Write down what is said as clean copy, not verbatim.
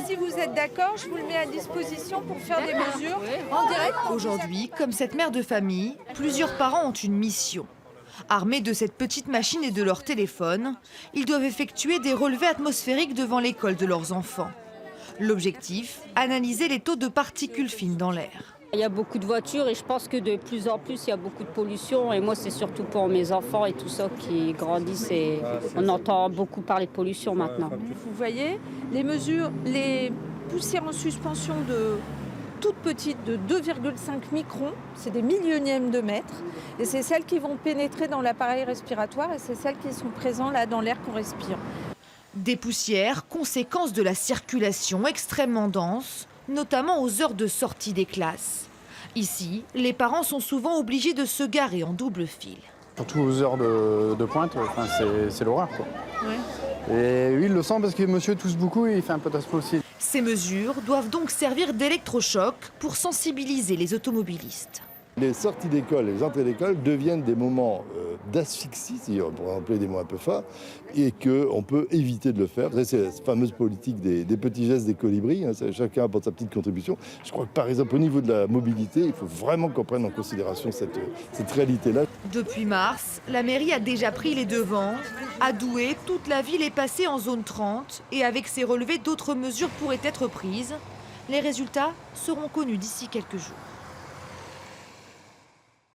si vous êtes d'accord, je vous le mets à disposition pour faire des mesures en direct. Aujourd'hui, comme cette mère de famille, plusieurs parents ont une mission. Armés de cette petite machine et de leur téléphone, ils doivent effectuer des relevés atmosphériques devant l'école de leurs enfants. L'objectif, analyser les taux de particules fines dans l'air. Il y a beaucoup de voitures et je pense que de plus en plus, il y a beaucoup de pollution. Et moi, c'est surtout pour mes enfants et tout ça qui grandissent. Et on entend beaucoup parler de pollution maintenant. Vous voyez, les mesures, les poussières en suspension de toutes petites, de 2,5 microns, c'est des millionièmes de mètre. Et c'est celles qui vont pénétrer dans l'appareil respiratoire et c'est celles qui sont présentes là dans l'air qu'on respire. Des poussières, conséquence de la circulation extrêmement dense, notamment aux heures de sortie des classes. Ici, les parents sont souvent obligés de se garer en double fil. Surtout aux heures de pointe, c'est l'horreur, quoi. Ouais. Et oui, il le sent parce que monsieur tousse beaucoup et il fait un peu d'asthme aussi. Ces mesures doivent donc servir d'électrochoc pour sensibiliser les automobilistes. Les sorties d'école, les entrées d'école deviennent des moments d'asphyxie, si on pourrait employer des mots un peu forts, et qu'on peut éviter de le faire. C'est la fameuse politique des petits gestes des colibris, hein, chacun apporte sa petite contribution. Je crois que par exemple au niveau de la mobilité, il faut vraiment qu'on prenne en considération cette réalité-là. Depuis mars, la mairie a déjà pris les devants. À Douai, toute la ville est passée en zone 30 et avec ces relevés, d'autres mesures pourraient être prises. Les résultats seront connus d'ici quelques jours.